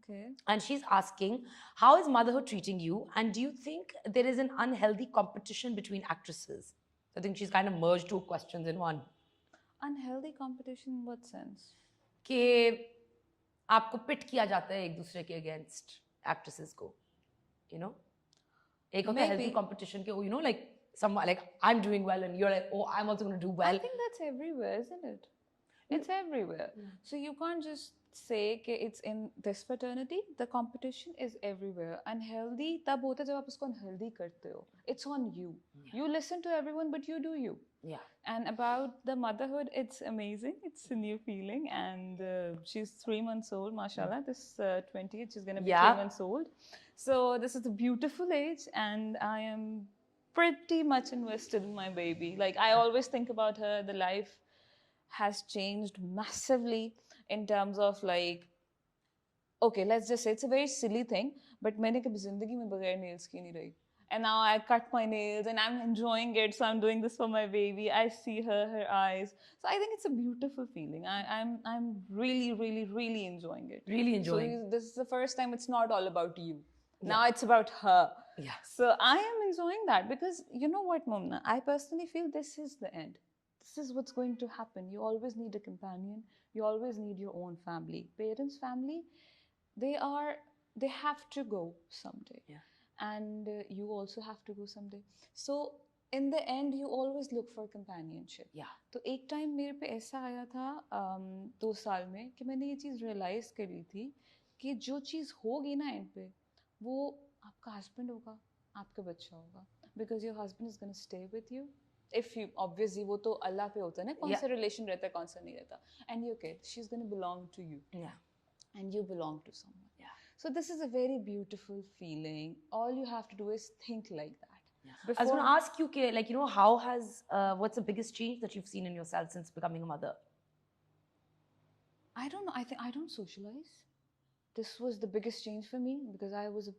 Okay. And she's asking, how is motherhood treating you? And do you think there is an unhealthy competition between actresses? I think she's kind of merged two questions in one. Unhealthy competition in what sense? कि आपको पिट किया जाता है एक दूसरे के against actresses को, you know? एक होता है healthy Maybe. competition के, you know, like some like I'm doing well and you're like, oh, I'm also going to do I well. think that's everywhere, isn't it? It's everywhere. So you can't just say कि it's in this fraternity. The competition is everywhere. Unhealthy तब होता है जब आप उसको unhealthy करते हो. It's on you. You listen to everyone, but you do you. Yeah. And about the motherhood, it's amazing. It's a new feeling, and she's 3 months old, mashallah. This 20th, she's gonna be Yeah. 3 months old. So this is a beautiful age, and I am pretty much invested in my baby. Like I always think about her. The life has changed massively in terms of like, okay, let's just say it's a very silly thing, but मैंने कभी जिंदगी में बगैर nails की नहीं रही. And now I cut my nails and I'm enjoying it. So I'm doing this for my baby. I see her eyes. So I think it's a beautiful feeling. I'm really, really, really enjoying it. Really enjoying. So this is the first time it's not all about you. Now Yeah. it's about her. Yeah. So I am enjoying that because you know what, Mumna? I personally feel this is the end. This is what's going to happen. You always need a companion. You always need your own family. Parents' family, they have to go someday. Yeah. And you also have to go someday. So in the end you always look for companionship. Yeah. तो एक time मेरे पे ऐसा आया था 2 साल में कि मैंने ये चीज़ रियलाइज़ करी थी कि जो चीज़ होगी ना एंड पे वो आपका हस्बैंड होगा, आपका बच्चा होगा, because your husband is gonna stay with you. If you obviously वो तो अल्लाह पे होता है ना, कौन सा रिलेशन रहता है कौन सा नहीं रहता. And your kid, she is gonna belong to you. Yeah. And you belong to someone. Yeah. So this is a very beautiful feeling. All you have to do is think like that. Yeah. I was going to ask you, like, you know, how has, what's the biggest change that you've seen in yourself since becoming a mother? I don't know. I think I don't socialize. This was the biggest change for me because I was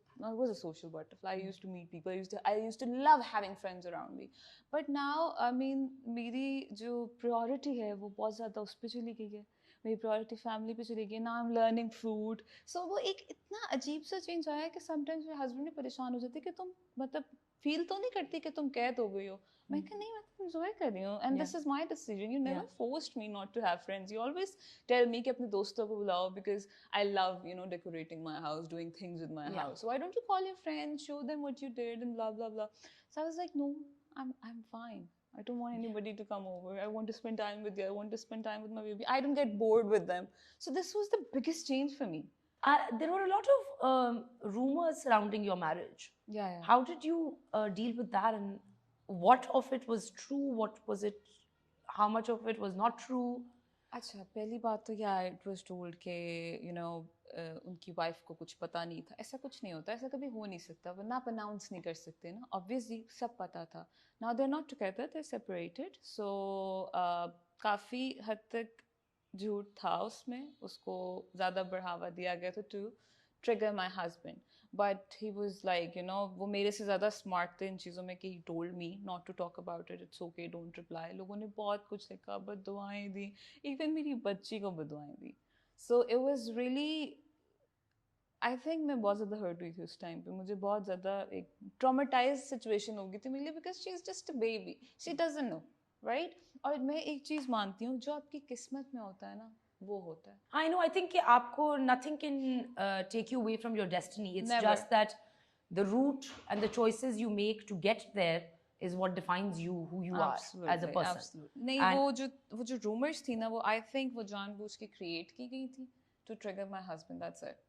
a social butterfly. I used to meet people. I used to love having friends around me. But now, I mean, मेरी जो priority है वो बहुत ज़्यादा उस पे चली गई है. मेरी प्रायोरिटी फैमिली पे चली गई. Now I am learning fruit. So वो एक इतना अजीब सा चेंज आया कि समटाइम्स मेरे हस्बैंड भी परेशान हो जाते कि तुम मतलब फील तो नहीं करती कि तुम कैद हो गई हो. मैं कहा नहीं, मैं तो एंजॉय कर रही हूँ. And this is my decision. You never forced me not to have friends. You always tell me कि अपने दोस्तों को बुलाओ because I love you know decorating my house, doing things with my house. So why don't you call your friends, show them what you did and blah blah blah. So I was like, no, I'm fine. I don't want anybody to come over. I want to spend time with you. I want to spend time with my baby. I don't get bored with them. So this was the biggest change for me. There were a lot of rumors surrounding your marriage. Yeah. How did you deal with that, and what of it was true? What was it? How much of it was not true? अच्छा, पहली बात तो या it was told कि you know उनकी wife को कुछ पता नहीं था. ऐसा कुछ नहीं होता, ऐसा कभी हो नहीं सकता. वो ना अनाउंस नहीं कर सकते ना. ऑब्वियसली सब पता था. Now they are not together, they are separated. So काफ़ी हद तक झूठ था उसमें. उसको ज़्यादा बढ़ावा दिया गया था to trigger my husband. But he was like you know, वो मेरे से ज़्यादा स्मार्ट थे इन चीज़ों में कि he told me not to talk about it. It's okay, don't reply. लोगों ने बहुत कुछ लिखा, बददुआएं दी, इवन मेरी बच्ची को बददुआएं दी. So it was really, I think मैं बहुत ज़्यादा हर्ट हुई थी उस टाइम पे. मुझे बहुत ज़्यादा एक ट्रॉमेटाइज सिचुएशन हो गई थी मेरे लिए because she is just a baby, she doesn't know, right. और मैं एक चीज़ मानती हूँ, जो आपकी किस्मत में होता है ना वो होता है. I know. I think कि आपको nothing can take you away from your destiny. It's Never. just that the route and the choices you make to get there is what defines you, who you are as a person. Absolutely. नहीं, वो जो rumors थी ना, वो I think वो जानबूझ के create की गई थी to trigger my husband. That's it.